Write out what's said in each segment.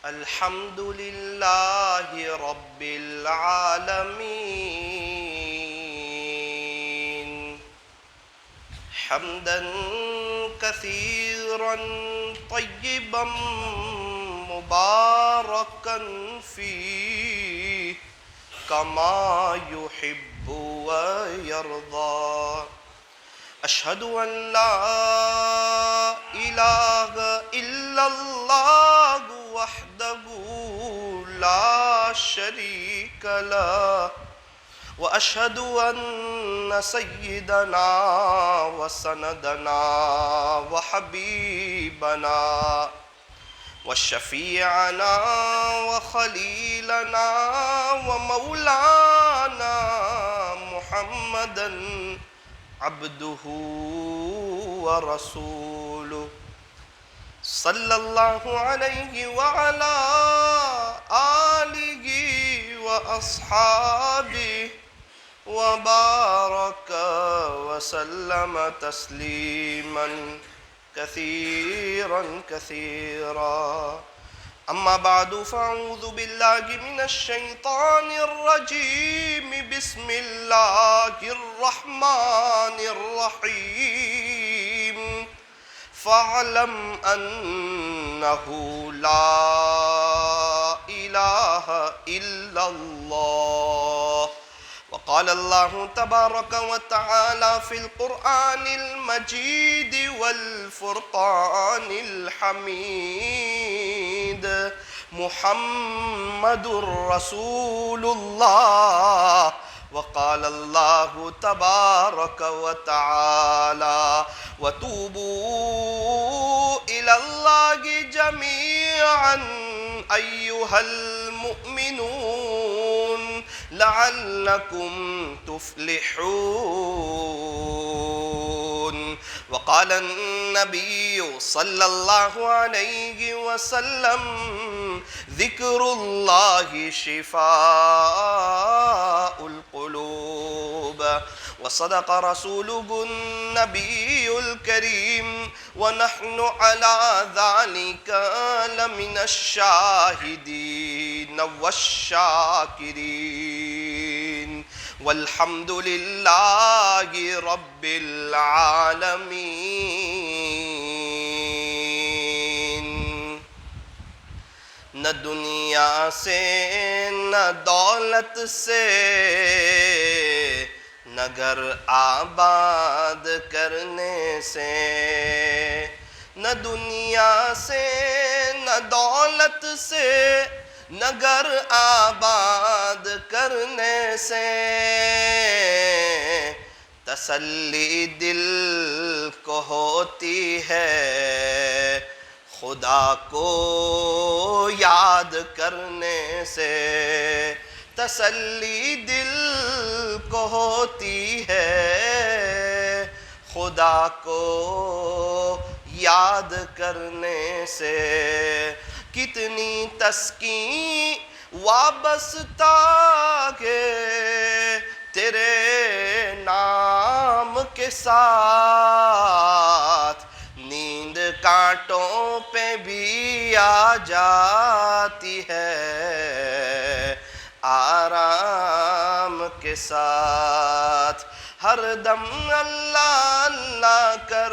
الحمد لله رب العالمين حمدا كثيرا طيبا مباركا فيه كما يحب ويرضى. أشهد أن لا إله إلا الله وحده لا شريك له، وأشهد أن سيدنا وسندنا وحبيبنا وشفيعنا وخليلنا ومولانا محمدا عبده ورسوله صلى الله عليه وعلى آله وأصحابه وبارك وسلم تسليما كثيرا كثيرا. أما بعد فأعوذ بالله من الشيطان الرجيم. بسم الله الرحمن الرحيم. فاعلم أنه لا إله إلا الله. وقال الله تبارك وتعالى في القرآن المجيد والفرقان الحميد: محمد رسول الله. وقال الله تبارك وتعالى: وتوبوا إلى الله جميعا أيها المؤمنون لعلكم تفلحون. وقال النبي صلى الله عليه وسلم: ذكر الله شفاء القلوب. وصدق رسوله النبي الكريم، ونحن على ذلك لمن الشاهدين والشاكرين، والحمد لله رب العالمین. نہ دنیا سے نہ دولت سے نہ گھر آباد کرنے سے، نہ دنیا سے نہ دولت سے نہ گھر آباد کرنے سے تسلی دل کو ہوتی ہے خدا کو یاد کرنے سے. تسلی دل کو ہوتی ہے خدا کو یاد کرنے سے. کتنی تسکین وابستہ ہے تیرے نام کے ساتھ، نیند کانٹوں پہ بھی آ جاتی ہے آرام کے ساتھ. ہر دم اللہ اللہ کر،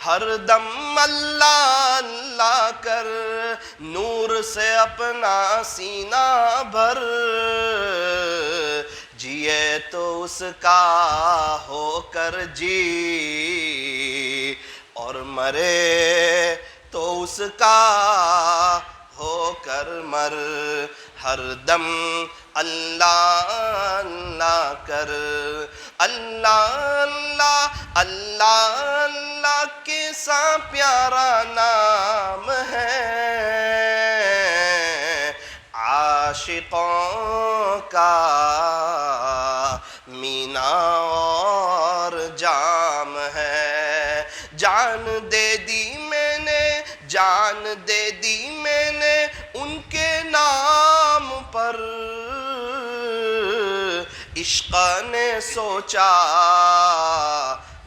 ہر دم اللہ اللہ کر، نور سے اپنا سینہ بھر. جیے تو اس کا ہو کر جی، اور مرے تو اس کا ہو کر مر. ہر دم اللہ اللہ کر، اللہ اللہ اللہ اللہ کیسا پیارا نام ہے، عاشقوں کا مینا اور جام ہے. جان دے دی میں نے، جان دے دی میں نے ان کے نام پر. عشق نے سوچا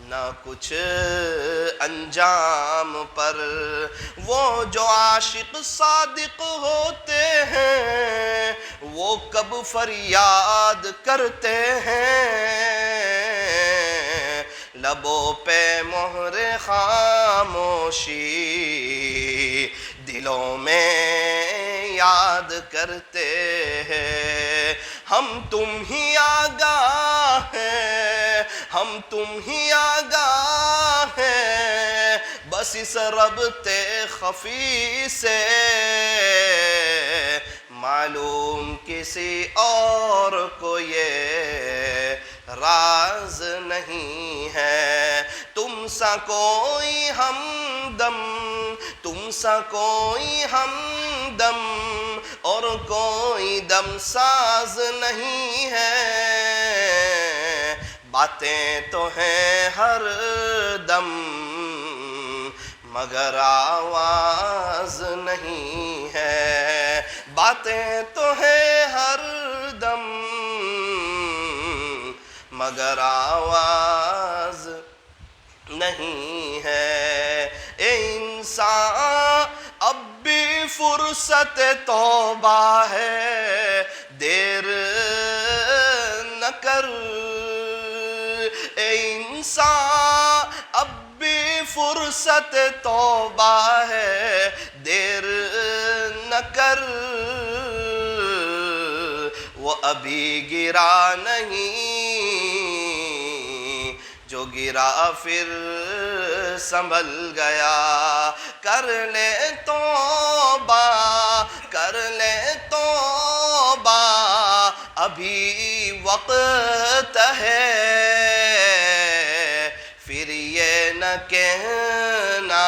نہ کچھ انجام پر۔ وہ جو عاشق صادق ہوتے ہیں وہ کب فریاد کرتے ہیں، لبوں پہ مہر خاموشی دلوں میں یاد کرتے ہیں۔ ہم تم ہی آگاہ ہیں، ہم تم ہی آگاہ ہیں، بس اس ربط خفی سے، معلوم کسی اور کو یہ راز نہیں ہے۔ تم سا کوئی ہمدم، تم سا کوئی ہمدم اور کوئی دم ساز نہیں ہے، باتیں تو ہیں ہر دم مگر آواز نہیں ہے، باتیں تو ہیں ہر دم مگر آواز نہیں ہے۔ اے انسان اب بھی فرصت توبہ ہے، دیر نہ کر۔ اے انسان اب بھی فرصت توبہ ہے، دیر نہ کر، وہ ابھی گرا نہیں، جو گرا پھر سنبھل گیا۔ کر لے توبہ، کر لے توبہ، ابھی وقت ہے، پھر یہ نہ کہنا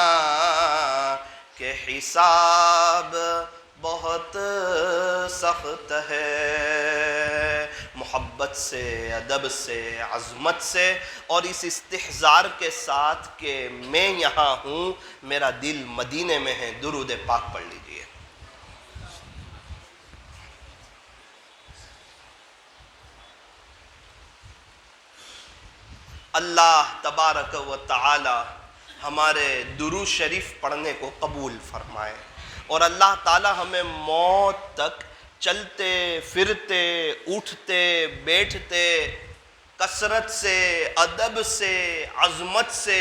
کہ حساب بہت سخت ہے۔ محبت سے، ادب سے، عظمت سے اور اس استحضار کے ساتھ کہ میں یہاں ہوں، میرا دل مدینے میں ہے، درود پاک پڑھ لیجئے۔ اللہ تبارک و تعالی ہمارے درود شریف پڑھنے کو قبول فرمائے، اور اللہ تعالی ہمیں موت تک چلتے پھرتے اٹھتے بیٹھتے کثرت سے، ادب سے، عظمت سے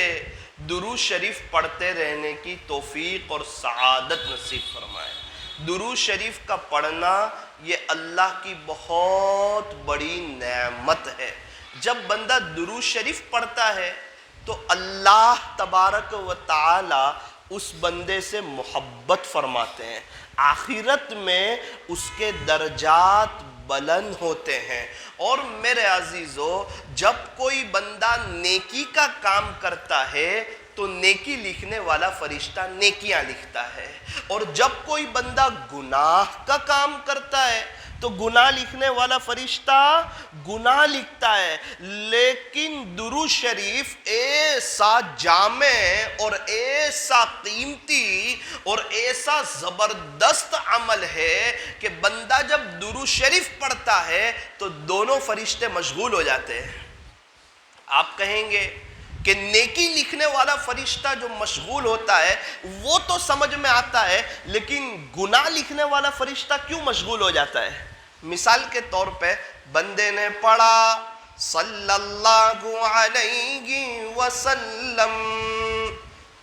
درود شریف پڑھتے رہنے کی توفیق اور سعادت نصیب فرمائے۔ درود شریف کا پڑھنا یہ اللہ کی بہت بڑی نعمت ہے۔ جب بندہ درود شریف پڑھتا ہے تو اللہ تبارک و تعالی اس بندے سے محبت فرماتے ہیں، آخرت میں اس کے درجات بلند ہوتے ہیں۔ اور میرے عزیزو، جب کوئی بندہ نیکی کا کام کرتا ہے تو نیکی لکھنے والا فرشتہ نیکیاں لکھتا ہے، اور جب کوئی بندہ گناہ کا کام کرتا ہے تو گناہ لکھنے والا فرشتہ گناہ لکھتا ہے۔ لیکن درود شریف ایسا جامع اور ایسا قیمتی اور ایسا زبردست عمل ہے کہ بندہ جب درود شریف پڑھتا ہے تو دونوں فرشتے مشغول ہو جاتے ہیں۔ آپ کہیں گے کہ نیکی لکھنے والا فرشتہ جو مشغول ہوتا ہے وہ تو سمجھ میں آتا ہے، لیکن گناہ لکھنے والا فرشتہ کیوں مشغول ہو جاتا ہے؟ مثال کے طور پہ بندے نے پڑھا صلی اللہ علیہ وسلم،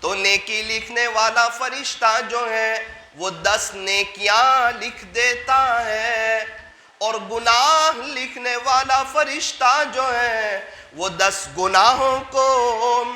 تو نیکی لکھنے والا فرشتہ جو ہے وہ 10 نیکیاں لکھ دیتا ہے، اور گناہ لکھنے والا فرشتہ جو ہے وہ 10 گناہوں کو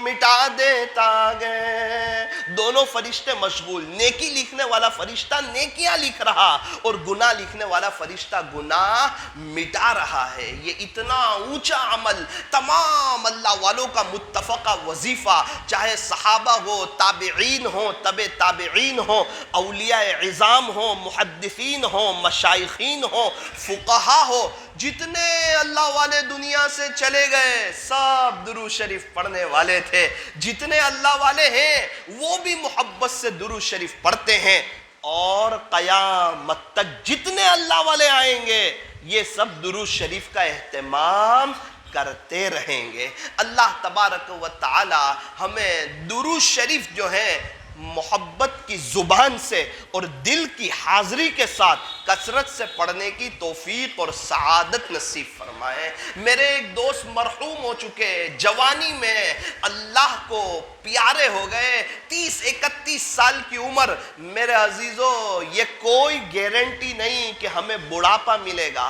مٹا دیتا ہے۔ دونوں فرشتے مشغول، نیکی لکھنے والا فرشتہ نیکیاں لکھ رہا اور گناہ لکھنے والا فرشتہ گناہ مٹا رہا ہے۔ یہ اتنا اونچا عمل، تمام اللہ والوں کا متفقہ وظیفہ، چاہے صحابہ ہو، تابعین ہو، تبع تابعین ہو، اولیاء عظام ہو، محدثین ہو، مشائخین ہو، فقہا ہو، جتنے اللہ والے دنیا سے چلے گئے سب درود شریف پڑھنے والے تھے۔ جتنے اللہ والے ہیں وہ بھی محبت سے درود شریف پڑھتے ہیں، اور قیامت تک جتنے اللہ والے آئیں گے یہ سب درود شریف کا اہتمام کرتے رہیں گے۔ اللہ تبارک و تعالی ہمیں درود شریف جو ہے محبت کی زبان سے اور دل کی حاضری کے ساتھ کثرت سے پڑھنے کی توفیق اور سعادت نصیب فرمائے۔ میرے ایک دوست مرحوم ہو چکے، جوانی میں اللہ کو پیارے ہو گئے، 30-31 سال کی عمر۔ میرے عزیزو، یہ کوئی گارنٹی نہیں کہ ہمیں بڑھاپا ملے گا۔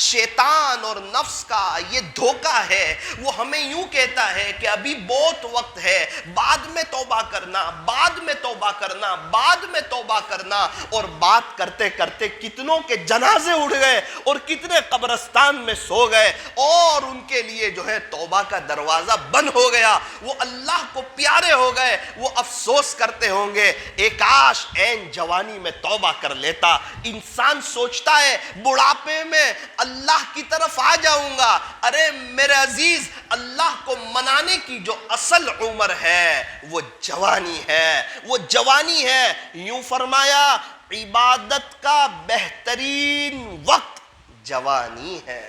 شیطان اور نفس کا یہ دھوکہ ہے، وہ ہمیں یوں کہتا ہے کہ ابھی بہت وقت ہے، بعد میں توبہ کرنا، بعد میں توبہ کرنا، بعد میں توبہ کرنا، اور بات کرتے کرتے کتنوں کے جنازے اٹھ گئے اور کتنے قبرستان میں سو گئے، اور ان کے لیے جو ہے توبہ کا دروازہ بند ہو گیا۔ وہ اللہ کو پیارے ہو گئے، وہ افسوس کرتے ہوں گے اے کاش این جوانی میں توبہ کر لیتا۔ انسان سوچتا ہے بڑھاپے میں اللہ کی طرف آ جاؤں گا۔ ارے میرے عزیز، اللہ کو منانے کی جو اصل عمر ہے وہ جوانی ہے، وہ جوانی ہے۔ یوں فرمایا عبادت کا بہترین وقت جوانی ہے،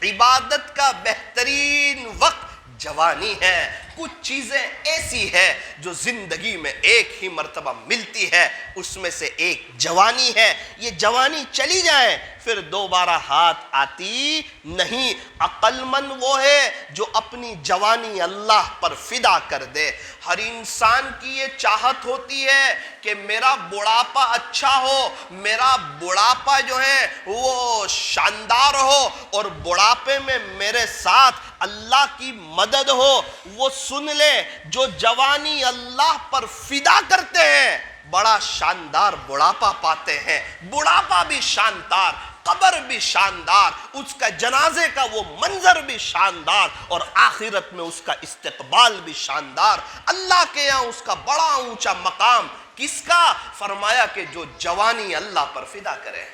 عبادت کا بہترین وقت جوانی ہے۔ کچھ چیزیں ایسی ہے جو زندگی میں ایک ہی مرتبہ ملتی ہے، اس میں سے ایک جوانی ہے۔ یہ جوانی چلی جائے پھر دوبارہ ہاتھ آتی نہیں۔ عقل مند وہ ہے جو اپنی جوانی اللہ پر فدا کر دے۔ ہر انسان کی یہ چاہت ہوتی ہے کہ میرا بڑھاپا اچھا ہو، میرا بڑھاپا جو ہے وہ شاندار ہو، اور بڑھاپے میں میرے ساتھ اللہ کی مدد ہو۔ وہ سن لے، جو جوانی اللہ پر فدا کرتے ہیں بڑا شاندار بڑھاپا پاتے ہیں۔ بڑھاپا بھی شاندار، قبر بھی شاندار، اس کا جنازے کا وہ منظر بھی شاندار، اور آخرت میں اس کا استقبال بھی شاندار۔ اللہ کے یہاں اس کا بڑا اونچا مقام۔ کس کا؟ فرمایا کہ جو جوانی اللہ پر فدا کرے۔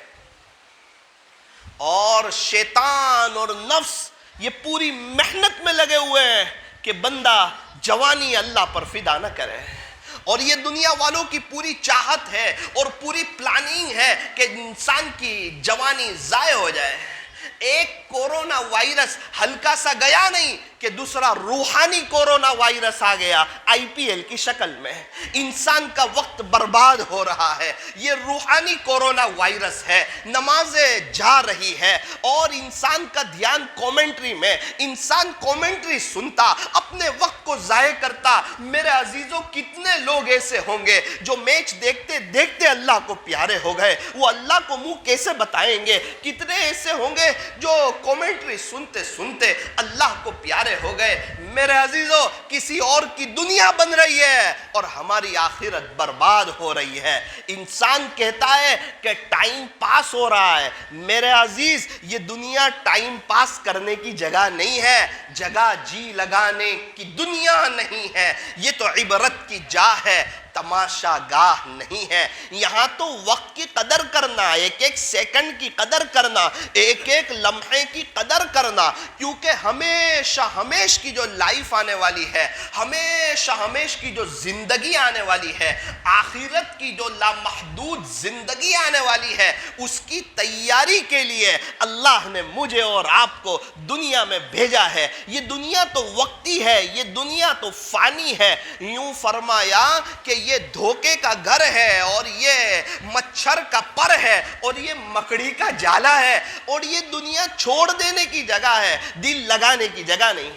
اور شیطان اور نفس یہ پوری محنت میں لگے ہوئے ہیں کہ بندہ جوانی اللہ پر فدا نہ کرے، اور یہ دنیا والوں کی پوری چاہت ہے اور پوری پلاننگ ہے کہ انسان کی جوانی ضائع ہو جائے۔ ایک کورونا وائرس ہلکا سا گیا نہیں کہ دوسرا روحانی کورونا وائرس آ گیا IPL کی شکل میں۔ انسان کا وقت برباد ہو رہا ہے، یہ روحانی کورونا وائرس ہے۔ نمازیں جا رہی ہے اور انسان کا دھیان کومنٹری میں، انسان کومنٹری سنتا، اپنے وقت کو ضائع کرتا۔ میرے عزیزوں، کتنے لوگ ایسے ہوں گے جو میچ دیکھتے دیکھتے اللہ کو پیارے ہو گئے، وہ اللہ کو منہ کیسے بتائیں گے؟ کتنے ایسے ہوں گے جو کومنٹری سنتے سنتے اللہ کو پیارے ہو گئے۔ میرے عزیزو، کسی اور کی دنیا بن رہی ہے اور ہماری آخرت برباد ہو رہی ہے۔ انسان کہتا ہے کہ ٹائم پاس ہو رہا ہے۔ میرے عزیز، یہ دنیا ٹائم پاس کرنے کی جگہ نہیں ہے، جگہ جی لگانے کی دنیا نہیں ہے۔ یہ تو عبرت کی جا ہے، تماشا گاہ نہیں ہے۔ یہاں تو وقت کی قدر کرنا، ایک ایک سیکنڈ کی قدر کرنا، ایک ایک لمحے کی قدر کرنا، کیونکہ ہمیشہ ہمیش کی جو لائف آنے والی ہے، ہمیشہ ہمیش کی جو زندگی آنے والی ہے، آخرت کی جو لامحدود زندگی آنے والی ہے، اس کی تیاری کے لیے اللہ نے مجھے اور آپ کو دنیا میں بھیجا ہے۔ یہ دنیا تو وقتی ہے، یہ دنیا تو فانی ہے۔ یوں فرمایا کہ یہ دھوکے کا گھر ہے، اور یہ مچھر کا پر ہے، اور یہ مکڑی کا جالا ہے، اور یہ دنیا چھوڑ دینے کی جگہ ہے، دل لگانے کی جگہ نہیں۔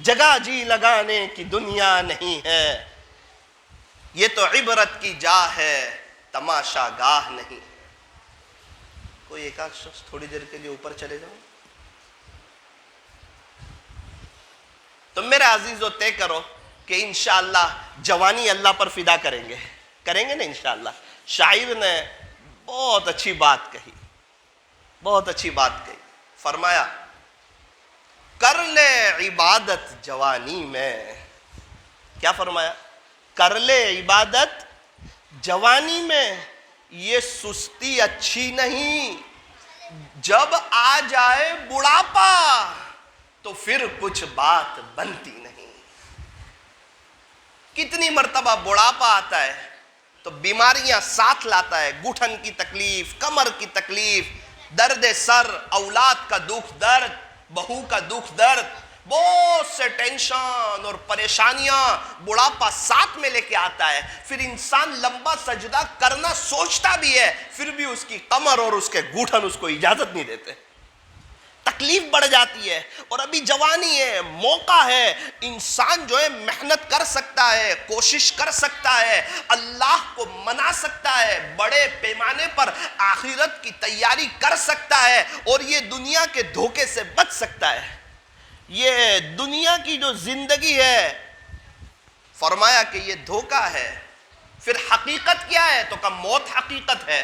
جگہ جی لگانے کی دنیا نہیں ہے، یہ تو عبرت کی جا ہے، تماشا گاہ نہیں۔ کوئی ایک آدھ شخص تھوڑی دیر کے لیے اوپر چلے جاؤ۔ تو میرے عزیزو، طے کرو کہ انشاءاللہ جوانی اللہ پر فدا کریں گے نا انشاءاللہ۔ شاعر نے بہت اچھی بات کہی، بہت اچھی بات کہی۔ فرمایا کر لے عبادت جوانی میں۔ کیا فرمایا؟ کر لے عبادت جوانی میں، یہ سستی اچھی نہیں، جب آ جائے بڑھاپا تو پھر کچھ بات بنتی نہیں۔ کتنی مرتبہ بڑھاپا آتا ہے تو بیماریاں ساتھ لاتا ہے، گھٹن کی تکلیف، کمر کی تکلیف، درد سر، اولاد کا دکھ درد، بہو کا دکھ درد، بہت سے ٹینشن اور پریشانیاں بڑھاپا ساتھ میں لے کے آتا ہے. پھر انسان لمبا سجدہ کرنا سوچتا بھی ہے، پھر بھی اس کی کمر اور اس کے گھٹن اس کو اجازت نہیں دیتے، تکلیف بڑھ جاتی ہے. اور ابھی جوانی ہے، موقع ہے، انسان جو ہے محنت کر سکتا ہے، کوشش کر سکتا ہے، اللہ کو منا سکتا ہے، بڑے پیمانے پر آخرت کی تیاری کر سکتا ہے، اور یہ دنیا کے دھوکے سے بچ سکتا ہے. یہ دنیا کی جو زندگی ہے، فرمایا کہ یہ دھوکہ ہے. پھر حقیقت کیا ہے؟ تو کہا موت حقیقت ہے.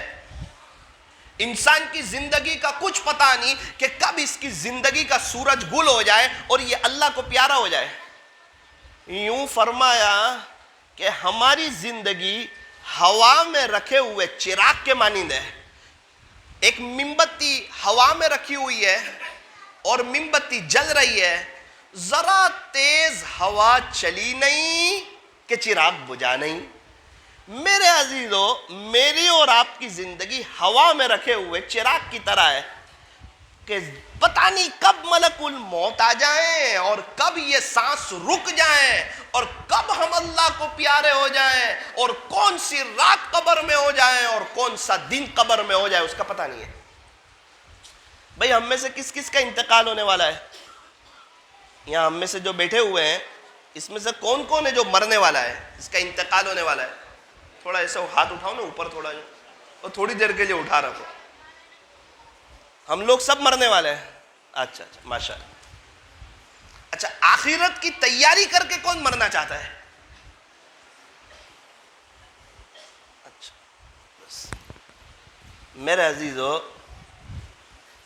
انسان کی زندگی کا کچھ پتہ نہیں کہ کب اس کی زندگی کا سورج گل ہو جائے اور یہ اللہ کو پیارا ہو جائے. یوں فرمایا کہ ہماری زندگی ہوا میں رکھے ہوئے چراغ کے مانند ہے. ایک موم بتی ہوا میں رکھی ہوئی ہے اور موم بتی جل رہی ہے، ذرا تیز ہوا چلی نہیں کہ چراغ بجھا نہیں. میرے عزیزو، میری اور آپ کی زندگی ہوا میں رکھے ہوئے چراغ کی طرح ہے کہ پتہ نہیں کب ملک الموت آ جائیں اور کب یہ سانس رک جائیں اور کب ہم اللہ کو پیارے ہو جائیں اور کون سی رات قبر میں ہو جائیں اور کون سا دن قبر میں ہو جائے، اس کا پتہ نہیں ہے. بھئی ہم میں سے کس کس کا انتقال ہونے والا ہے؟ یہاں ہم میں سے جو بیٹھے ہوئے ہیں، اس میں سے کون کون ہے جو مرنے والا ہے، اس کا انتقال ہونے والا ہے؟ تھوڑا ایسا ہاتھ اٹھاؤ نا اوپر تھوڑا، اور تھوڑی دیر کے لیے اٹھا رکھو. ہم لوگ سب مرنے والے ہیں. اچھا ماشاء اللہ. اچھا، آخرت کی تیاری کر کے کون مرنا چاہتا ہے؟ اچھا بس. میرے عزیزو،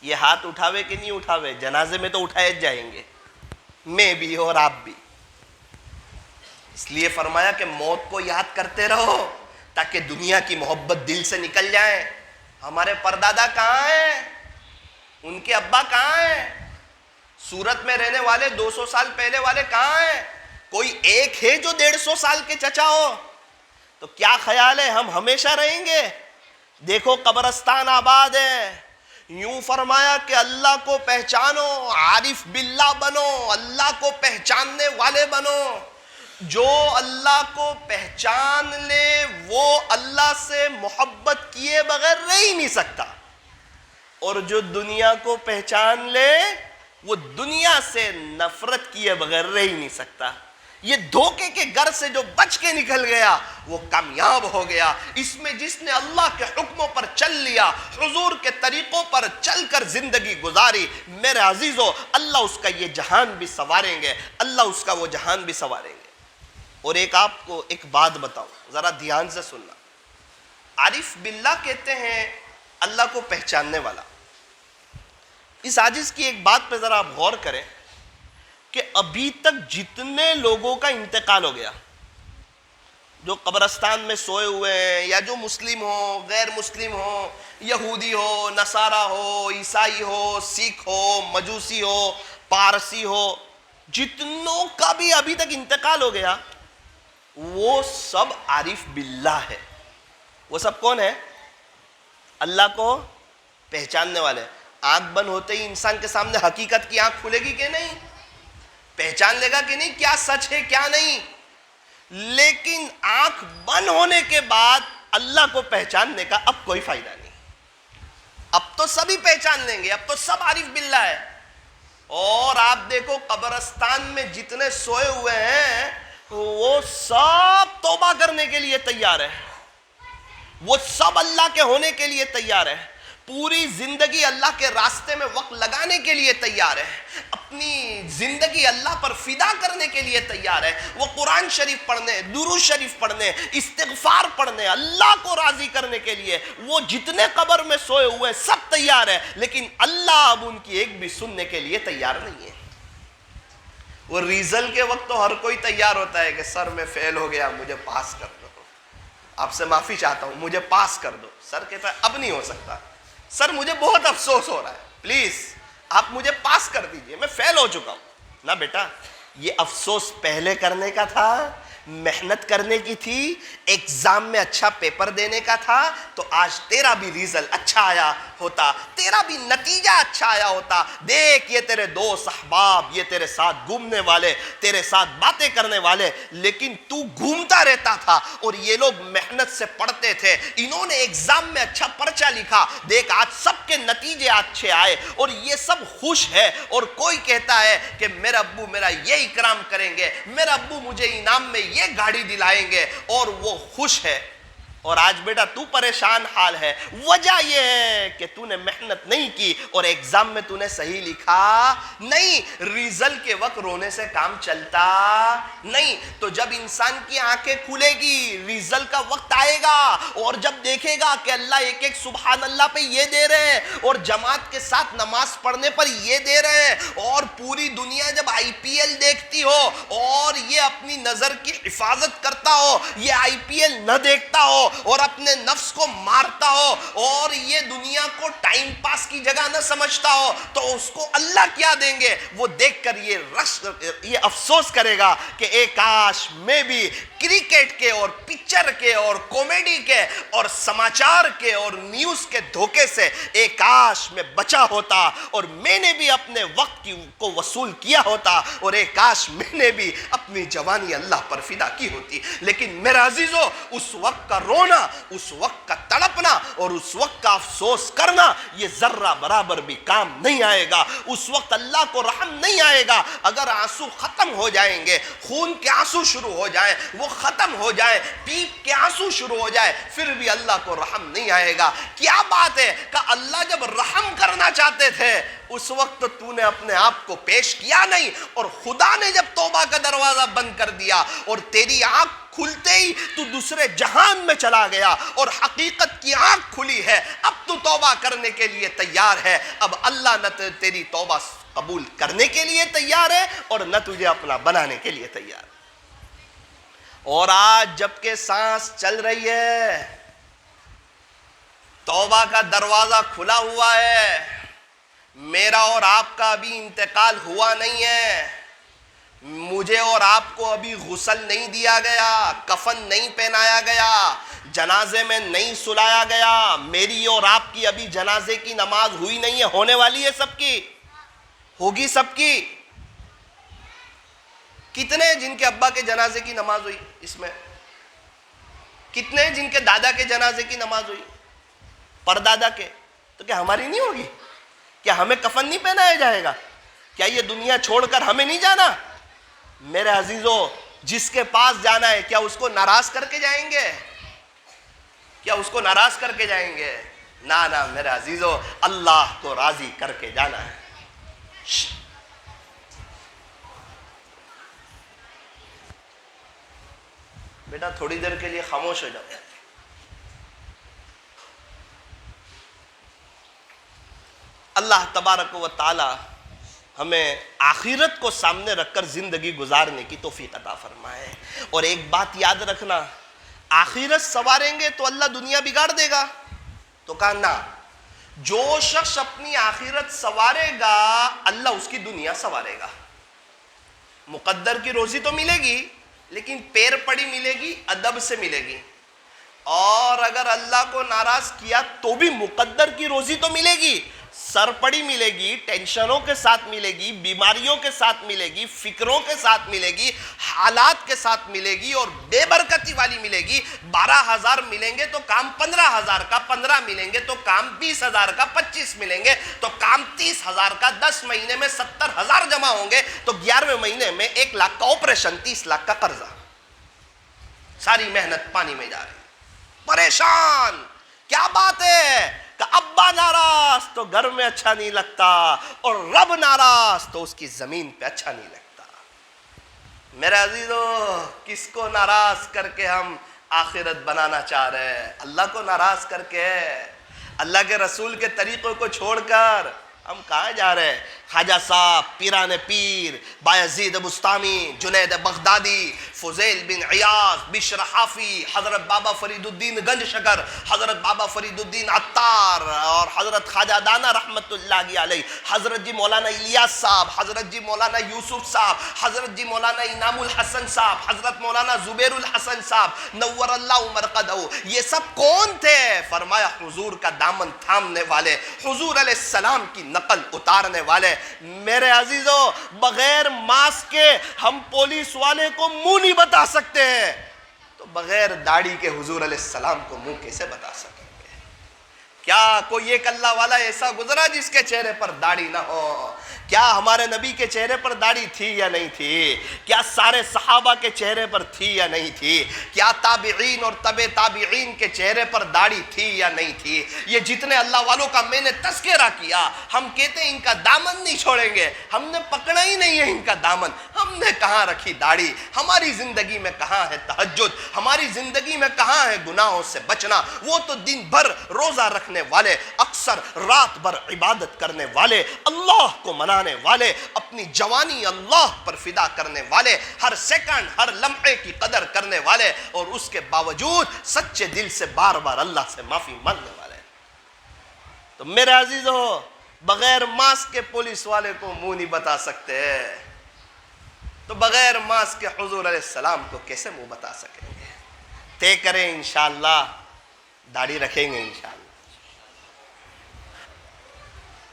یہ ہاتھ اٹھاوے کہ نہیں اٹھاوے، جنازے میں تو اٹھائے جائیں گے، میں بھی اور آپ بھی. اس لیے فرمایا کہ موت کو یاد کرتے رہو تاکہ دنیا کی محبت دل سے نکل جائے. ہمارے پردادا کہاں ہیں؟ ان کے ابا کہاں ہیں؟ سورت میں رہنے والے 200 سال پہلے والے کہاں ہیں؟ کوئی ایک ہے جو 150 سال کے چچا ہو؟ تو کیا خیال ہے ہم ہمیشہ رہیں گے؟ دیکھو قبرستان آباد ہے. یوں فرمایا کہ اللہ کو پہچانو، عارف باللہ بنو، اللہ کو پہچاننے والے بنو. جو اللہ کو پہچان لے وہ اللہ سے محبت کیے بغیر رہ ہی نہیں سکتا، اور جو دنیا کو پہچان لے وہ دنیا سے نفرت کیے بغیر رہ ہی نہیں سکتا. یہ دھوکے کے گھر سے جو بچ کے نکل گیا وہ کامیاب ہو گیا. اس میں جس نے اللہ کے حکموں پر چل لیا، حضور کے طریقوں پر چل کر زندگی گزاری، میرے عزیزو، اللہ اس کا یہ جہان بھی سنواریں گے، اللہ اس کا وہ جہان بھی سنواریں گے. اور آپ کو ایک بات بتاؤں، ذرا دھیان سے سننا. عارف باللہ کہتے ہیں اللہ کو پہچاننے والا. اس عاجز کی ایک بات پہ ذرا آپ غور کریں کہ ابھی تک جتنے لوگوں کا انتقال ہو گیا، جو قبرستان میں سوئے ہوئے ہیں، یا جو مسلم ہو، غیر مسلم ہو، یہودی ہو، نصارہ ہو، عیسائی ہو، سکھ ہو، مجوسی ہو، پارسی ہو، جتنوں کا بھی ابھی تک انتقال ہو گیا، وہ سب عارف باللہ ہے. وہ سب کون ہے؟ اللہ کو پہچاننے والے. آنکھ بند ہوتے ہی انسان کے سامنے حقیقت کی آنکھ کھلے گی کہ نہیں؟ پہچان لے گا کہ نہیں کیا سچ ہے کیا نہیں؟ لیکن آنکھ بند ہونے کے بعد اللہ کو پہچاننے کا اب کوئی فائدہ نہیں. اب تو سبھی پہچان لیں گے، اب تو سب عارف باللہ ہے. اور آپ دیکھو قبرستان میں جتنے سوئے ہوئے ہیں وہ سب توبہ کرنے کے لیے تیار ہے، وہ سب اللہ کے ہونے کے لیے تیار ہے، پوری زندگی اللہ کے راستے میں وقت لگانے کے لیے تیار ہے، اپنی زندگی اللہ پر فدا کرنے کے لیے تیار ہے. وہ قرآن شریف پڑھنے، درود شریف پڑھنے، استغفار پڑھنے، اللہ کو راضی کرنے کے لیے وہ جتنے قبر میں سوئے ہوئے سب تیار ہے. لیکن اللہ اب ان کی ایک بھی سننے کے لیے تیار نہیں ہے. وہ ریزل کے وقت تو ہر کوئی تیار ہوتا ہے کہ سر میں فیل ہو گیا، مجھے پاس کر دو، آپ سے معافی چاہتا ہوں، مجھے پاس کر دو. سر کہتا ہے اب نہیں ہو سکتا، سر مجھے بہت افسوس ہو رہا ہے، پلیز آپ مجھے پاس کر دیجئے، میں فیل ہو چکا ہوں. نہ بیٹا، یہ افسوس پہلے کرنے کا تھا محنت کرنے کی تھی, ایگزام میں اچھا پیپر دینے کا تھا, تو آج تیرا بھی ریزلٹ اچھا آیا ہوتا, تیرا بھی نتیجہ اچھا آیا ہوتا. دیکھ یہ تیرے دوست احباب, یہ تیرے ساتھ گھومنے والے, تیرے ساتھ باتیں کرنے والے, لیکن تو گھومتا رہتا تھا اور یہ لوگ محنت سے پڑھتے تھے, انہوں نے ایگزام میں اچھا پرچہ لکھا, دیکھ آج سب کے نتیجے اچھے آئے اور یہ سب خوش ہے. اور کوئی کہتا ہے کہ میرا ابو میرا یہ اکرام کریں گے, میرا ابو مجھے انعام میں یہ گاڑی دلائیں گے, اور وہ خوش ہے. اور آج بیٹا تو پریشان حال ہے, وجہ یہ ہے کہ تو نے محنت نہیں کی اور ایگزام میں تو نے صحیح لکھا نہیں. ریزلٹ کے وقت رونے سے کام چلتا نہیں. تو جب انسان کی آنکھیں کھلے گی, ریزلٹ کا وقت آئے گا, اور جب دیکھے گا کہ اللہ ایک ایک سبحان اللہ پہ یہ دے رہے ہیں, اور جماعت کے ساتھ نماز پڑھنے پر یہ دے رہے ہیں, اور پوری دنیا جب IPL دیکھتی ہو اور یہ اپنی نظر کی حفاظت کرتا ہو, یہ IPL نہ دیکھتا ہو اور اپنے نفس کو مارتا ہو, اور یہ دنیا کو ٹائم پاس کی جگہ نہ سمجھتا ہو, تو اس کو اللہ کیا دیں گے؟ وہ دیکھ کر یہ افسوس کرے گا کہ اے کاش میں بھی کرکٹ کے اور پکچر کے اور کامیڈی کے اور سماچار کے اور نیوز کے دھوکے سے اے کاش میں بچا ہوتا, اور میں نے بھی اپنے وقت کو وصول کیا ہوتا, اور اے کاش میں نے بھی اپنی جوانی اللہ پر فدا کی ہوتی. لیکن میرا عزیزو, اس وقت کا رونا, اس وقت کا تڑپنا اور اس وقت کا افسوس کرنا یہ ذرہ برابر بھی کام نہیں آئے گا. اس وقت اللہ کو رحم نہیں آئے گا. اگر آنسو ختم ہو جائیں گے, خون کے آنسو شروع ہو جائیں, وہ ختم ہو جائے, پیپ کے آنسو شروع ہو جائے, پھر بھی اللہ کو رحم نہیں آئے گا. کیا بات ہے کہ اللہ جب رحم کرنا چاہتے تھے اس وقت تو نے اپنے آپ کو پیش کیا نہیں, اور خدا نے جب توبہ کا دروازہ بند کر دیا اور تیری آنکھ کھلتے ہی تو دوسرے جہان میں چلا گیا اور حقیقت کی آنکھ کھلی ہے, اب تو توبہ کرنے کے لیے تیار ہے. اب اللہ نہ تیری توبہ قبول کرنے کے لیے تیار ہے اور نہ تجھے اپنا بنانے کے لیے تیار. اور آج جبکہ سانس چل رہی ہے, توبہ کا دروازہ کھلا ہوا ہے, میرا اور آپ کا ابھی انتقال ہوا نہیں ہے, مجھے اور آپ کو ابھی غسل نہیں دیا گیا, کفن نہیں پہنایا گیا, جنازے میں نہیں سلایا گیا, میری اور آپ کی ابھی جنازے کی نماز ہوئی نہیں ہے, ہونے والی ہے سب کی, ہوگی سب کی. کتنے جن کے ابا کے جنازے کی نماز ہوئی اس میں؟ کتنے جن کے دادا کے جنازے کی نماز ہوئی, پردادا کے؟ تو کیا ہماری نہیں ہوگی؟ کیا ہمیں کفن نہیں پہنایا جائے گا؟ کیا یہ دنیا چھوڑ کر ہمیں نہیں جانا؟ میرے عزیزو, جس کے پاس جانا ہے کیا اس کو ناراض کر کے جائیں گے؟ کیا اس کو ناراض کر کے جائیں گے؟ نہ میرے عزیزو, اللہ کو راضی کر کے جانا ہے. بیٹا تھوڑی دیر کے لیے خاموش ہو جاؤ. اللہ تبارک و تعالی ہمیں آخرت کو سامنے رکھ کر زندگی گزارنے کی توفیق عطا فرمائے. اور ایک بات یاد رکھنا, آخرت سنواریں گے تو اللہ دنیا بگاڑ دے گا؟ تو کہا نہ, جو شخص اپنی آخرت سنوارے گا اللہ اس کی دنیا سنوارے گا. مقدر کی روزی تو ملے گی لیکن پیر پڑی ملے گی, ادب سے ملے گی. اور اگر اللہ کو ناراض کیا تو بھی مقدر کی روزی تو ملے گی, سر پڑی ملے گی, ٹینشنوں کے ساتھ ملے گی, بیماریوں کے ساتھ ملے گی, فکروں کے ساتھ ملے گی, حالات کے ساتھ ملے گی, اور بے برکتی والی ملے گی. 12,000 ملیں گے تو کام 15,000 کا, 15 ملیں گے تو کام 20,000 کا, 25 ملیں گے تو کام 30,000 کا, 10 مہینے میں 70,000 جمع ہوں گے تو 11ویں مہینے میں 1 لاکھ کا آپریشن, 30 لاکھ کا قرضہ. ساری محنت پانی میں جا رہی, پریشان. کیا بات ہے کہ ابا ناراض تو گھر میں اچھا نہیں لگتا, اور رب ناراض تو اس کی زمین پہ اچھا نہیں لگتا. میرے عزیزو, کس کو ناراض کر کے ہم آخرت بنانا چاہ رہے ہیں؟ اللہ کو ناراض کر کے, اللہ کے رسول کے طریقوں کو چھوڑ کر ہم کہاں جا رہے ہیں؟ خواجہ صاحب، پیران پیر، بایزید بستامی، جنید بغدادی، فضیل بن عیاض، بشر حافی، حضرت بابا فرید الدین گنج شکر، حضرت بابا فرید الدین عطار اور حضرت خواجہ دانا رحمت اللہ علیہ، حضرت جی مولانا الیاس صاحب، حضرت جی مولانا یوسف صاحب، حضرت جی مولانا انعام الحسن صاحب، حضرت مولانا زبیر الحسن صاحب، نور اللہ مرقدہ، یہ سب کون تھے؟ فرمایا حضور کا دامن تھامنے والے، حضور علیہ السلام کی نقل اتارنے والے۔ میرے عزیزو، بغیر ماسک کے ہم پولیس والے کو منہ نہیں بتا سکتے ہیں، تو بغیر داڑھی کے حضور علیہ السلام کو منہ کیسے بتا سکیں گے؟ کیا کوئی ایک اللہ والا ایسا گزرا جس کے چہرے پر داڑھی نہ ہو؟ کیا ہمارے نبی کے چہرے پر داڑھی تھی یا نہیں تھی؟ کیا سارے صحابہ کے چہرے پر تھی یا نہیں تھی؟ کیا تابعین اور تبع تابعین کے چہرے پر داڑھی تھی یا نہیں تھی؟ یہ جتنے اللہ والوں کا میں نے تذکرہ کیا، ہم کہتے ہیں ان کا دامن نہیں چھوڑیں گے، ہم نے پکڑا ہی نہیں ہے ان کا دامن، ہم نے کہاں رکھی داڑھی؟ ہماری زندگی میں کہاں ہے تہجد؟ ہماری زندگی میں کہاں ہے گناہوں سے بچنا؟ وہ تو دن بھر روزہ رکھنے والے، اکثر رات بھر عبادت کرنے والے، اللہ کو منانے والے، اپنی جوانی اللہ پر فدا کرنے والے، ہر سیکنڈ ہر لمحے کی قدر کرنے والے، اور اس کے باوجود سچے دل سے بار بار اللہ سے معافی مانگنے والے۔ تو میرے عزیزو، بغیر ماسک کے پولیس والے کو منہ نہیں بتا سکتے، تو بغیر ماسک کے حضور علیہ السلام کو کیسے منہ بتا سکیں گے؟ طے کریں انشاءاللہ، داڑھی رکھیں گے انشاءاللہ۔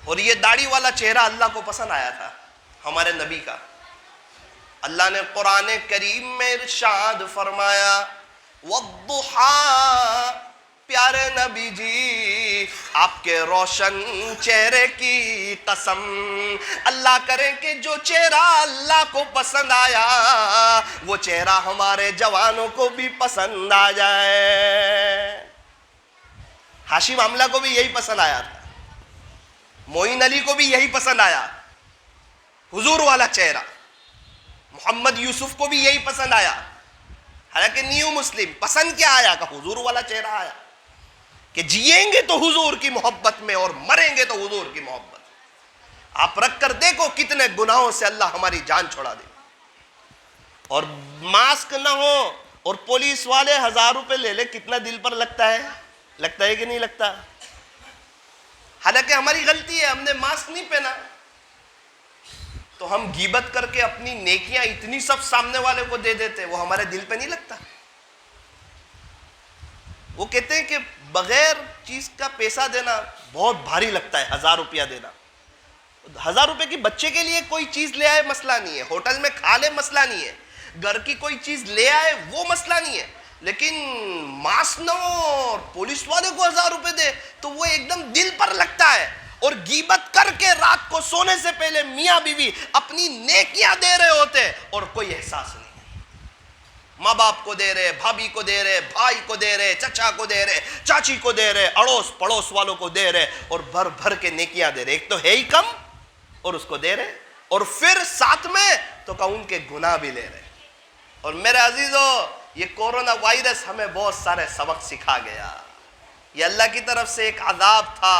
اور یہ داڑھی والا چہرہ اللہ کو پسند آیا تھا ہمارے نبی کا۔ اللہ نے قرآن کریم میں ارشاد فرمایا، وَالضُّحَىٰ، پیارے نبی جی آپ کے روشن چہرے کی قسم، اللہ کرے کہ جو چہرہ اللہ کو پسند آیا وہ چہرہ ہمارے جوانوں کو بھی پسند آ جائے۔ ہاشم عاملہ کو بھی یہی پسند آیا تھا، معین علی کو بھی یہی پسند آیا، حضور والا چہرہ۔ محمد یوسف کو بھی یہی پسند آیا، حالانکہ نیو مسلم پسند کیا آیا کہ حضور والا چہرہ آیا، کہ جیئیں گے تو حضور کی محبت میں اور مریں گے تو حضور کی محبت۔ آپ رکھ کر دیکھو کتنے گناہوں سے اللہ ہماری جان چھوڑا دے۔ اور ماسک نہ ہو اور پولیس والے 1000 روپے لے لے، کتنا دل پر لگتا ہے کہ نہیں لگتا؟ حالانکہ ہماری غلطی ہے، ہم نے ماسک نہیں پہنا، تو ہم غیبت کر کے اپنی نیکیاں اتنی سب سامنے والے کو دے دیتے، وہ ہمارے دل پہ نہیں لگتا۔ وہ کہتے ہیں کہ بغیر چیز کا پیسہ دینا بہت بھاری لگتا ہے، 1000 روپیہ دینا۔ 1000 روپے کی بچے کے لیے کوئی چیز لے آئے مسئلہ نہیں ہے، ہوٹل میں کھا لے مسئلہ نہیں ہے، گھر کی کوئی چیز لے آئے وہ مسئلہ نہیں ہے، لیکن ماسک نہ ہو اور پولیس والے کو 1000 روپے دے تو وہ ایک دم دل پر لگتا ہے۔ اور غیبت کر کے رات کو سونے سے پہلے میاں بیوی اپنی نیکیاں دے رہے ہوتے اور کوئی احساس نہیں، ماں باپ کو دے رہے، بھابھی کو دے رہے، بھائی کو دے رہے، چچا کو دے رہے، چاچی کو دے رہے، اڑوس پڑوس والوں کو دے رہے، اور بھر بھر کے نیکیاں دے رہے۔ ایک تو ہے ہی کم اور اس کو دے رہے، اور پھر ساتھ میں تو کہ ان کے گناہ بھی لے رہے۔ اور میرے عزیزو، یہ کورونا وائرس ہمیں بہت سارے سبق سکھا گیا۔ یہ اللہ کی طرف سے ایک عذاب تھا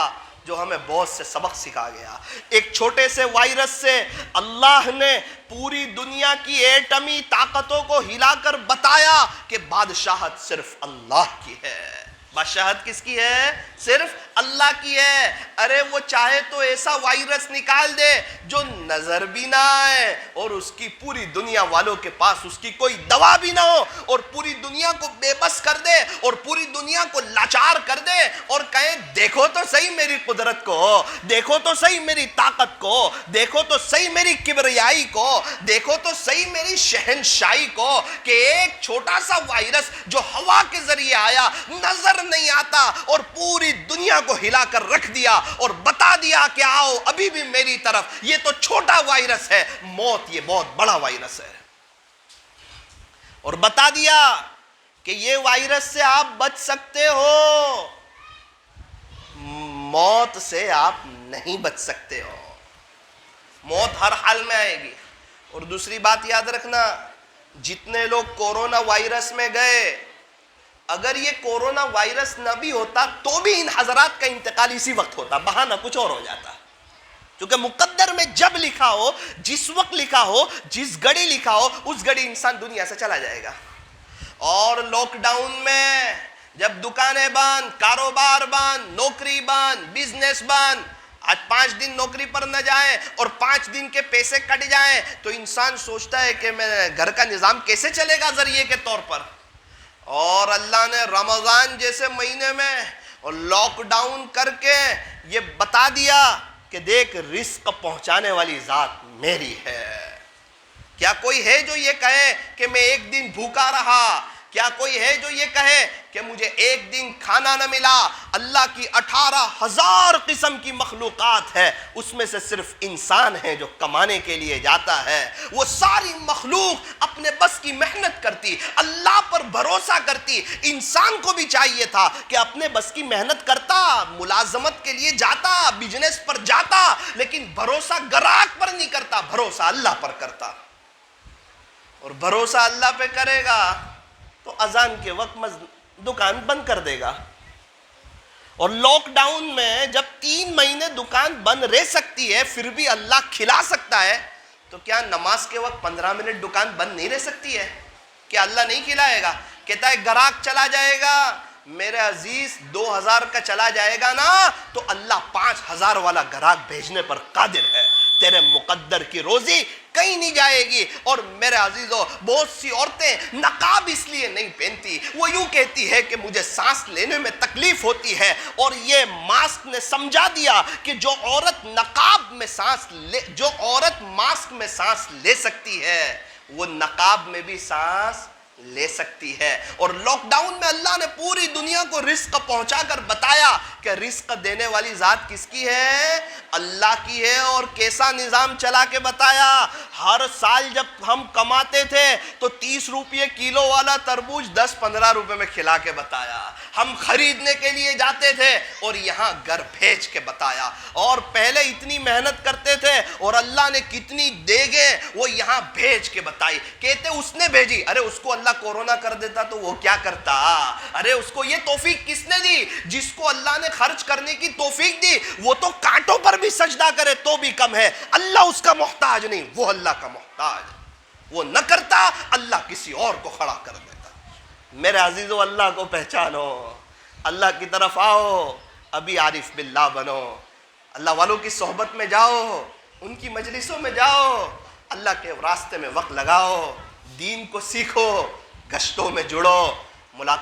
جو ہمیں بہت سے سبق سکھا گیا۔ ایک چھوٹے سے وائرس سے اللہ نے پوری دنیا کی ایٹمی طاقتوں کو ہلا کر بتایا کہ بادشاہت صرف اللہ کی ہے۔ بادشاہت کس کی ہے؟ صرف اللہ کی ہے۔ ارے وہ چاہے تو ایسا وائرس نکال دے جو نظر بھی نہ آئے اور اس کی پوری دنیا والوں کے پاس اس کی کوئی دوا بھی نہ ہو، اور پوری دنیا کو بے بس کر دے اور پوری دنیا کو لاچار کر دے اور کہے دیکھو تو صحیح میری قدرت کو، دیکھو تو صحیح میری طاقت کو، دیکھو تو صحیح میری کبریائی کو، دیکھو تو صحیح میری شہنشاہی کو، کہ ایک چھوٹا سا وائرس جو ہوا کے ذریعے آیا، نظر نہیں آتا، اور پوری دنیا کو ہلا کر رکھ دیا اور بتا دیا کہ آؤ ابھی بھی میری طرف۔ یہ تو چھوٹا وائرس ہے، موت یہ بہت بڑا وائرس ہے۔ اور بتا دیا کہ یہ وائرس سے آپ بچ سکتے ہو، موت سے آپ نہیں بچ سکتے ہو، موت ہر حال میں آئے گی۔ اور دوسری بات یاد رکھنا، جتنے لوگ کورونا وائرس میں گئے، اگر یہ کورونا وائرس نہ بھی ہوتا تو بھی ان حضرات کا انتقال اسی وقت ہوتا، بہانہ کچھ اور ہو جاتا۔ کیونکہ مقدر میں جب لکھا ہو، جس وقت لکھا ہو، جس گھڑی لکھا ہو، اس گھڑی انسان دنیا سے چلا جائے گا۔ اور لاک ڈاؤن میں جب دکانیں بند، کاروبار بند، نوکری بند، بزنس بند، آج 5 دن نوکری پر نہ جائیں اور 5 دن کے پیسے کٹ جائیں تو انسان سوچتا ہے کہ میں گھر کا نظام کیسے چلے گا ذریعے کے طور پر۔ اور اللہ نے رمضان جیسے مہینے میں اور لاک ڈاؤن کر کے یہ بتا دیا کہ دیکھ رزق پہنچانے والی ذات میری ہے۔ کیا کوئی ہے جو یہ کہے کہ میں ایک دن بھوکا رہا؟ کیا کوئی ہے جو یہ کہے کہ مجھے ایک دن کھانا نہ ملا؟ اللہ کی 18,000 قسم کی مخلوقات ہے، اس میں سے صرف انسان ہے جو کمانے کے لیے جاتا ہے۔ وہ ساری مخلوق اپنے بس کی محنت کرتی، اللہ پر بھروسہ کرتی۔ انسان کو بھی چاہیے تھا کہ اپنے بس کی محنت کرتا، ملازمت کے لیے جاتا، بزنس پر جاتا، لیکن بھروسہ گراہک پر نہیں کرتا، بھروسہ اللہ پر کرتا۔ اور بھروسہ اللہ پہ کرے گا تو اذان کے وقت دکان بند کر دے گا۔ اور لاک ڈاؤن میں جب 3 مہینے دکان بند رہ سکتی ہے پھر بھی اللہ کھلا سکتا ہے، تو کیا نماز کے وقت 15 منٹ دکان بند نہیں رہ سکتی ہے؟ کیا اللہ نہیں کھلائے گا؟ کہتا ہے گراہک چلا جائے گا، میرے عزیز 2000 کا چلا جائے گا نا تو اللہ 5000 والا گراہک بھیجنے پر قادر ہے۔ تیرے مقدر کی روزی کہیں نہیں جائے گی۔ اور میرے عزیزو، بہت سی عورتیں نقاب اس لیے نہیں پہنتی، وہ یوں کہتی ہے کہ مجھے سانس لینے میں تکلیف ہوتی ہے، اور یہ ماسک نے سمجھا دیا کہ جو عورت ماسک میں سانس لے سکتی ہے وہ نقاب میں بھی سانس لے سکتی ہے۔ اور لاک ڈاؤن میں اللہ نے پوری دنیا کو رزق پہنچا کر بتایا کہ رزق دینے والی ذات کس کی ہے؟ اللہ کی ہے۔ اور کیسا نظام چلا کے بتایا؟ ہر سال جب ہم کماتے تھے تو 30 روپے کلو والا تربوز 10-15 روپے میں کھلا کے بتایا۔ ہم خریدنے کے لیے جاتے تھے اور یہاں گھر بھیج کے بتایا۔ اور پہلے اتنی محنت کرتے تھے اور اللہ نے کتنی دیگیں وہ یہاں بھیج کے بتائی۔ کہتے اس نے بھیجی، ارے اس کو اللہ کورونا کر دیتا تو وہ کیا کرتا؟ ارے اس کو یہ توفیق کس نے دی؟ جس کو اللہ نے خرچ کرنے کی توفیق دی وہ تو کانٹوں پر بھی سجدہ کرے تو بھی کم ہے۔ اللہ اس کا محتاج نہیں، وہ اللہ کا محتاج۔ وہ نہ کرتا، اللہ کسی اور کو کھڑا کر دیتا۔ میرے عزیزو، اللہ کو پہچانو، اللہ کی طرف آؤ، ابھی عارف باللہ بنو، اللہ والوں کی صحبت میں جاؤ، ان کی مجلسوں میں جاؤ، اللہ کے راستے میں وقت لگاؤ، دین کو سیکھو، گشتوں میں جڑو، ملاقات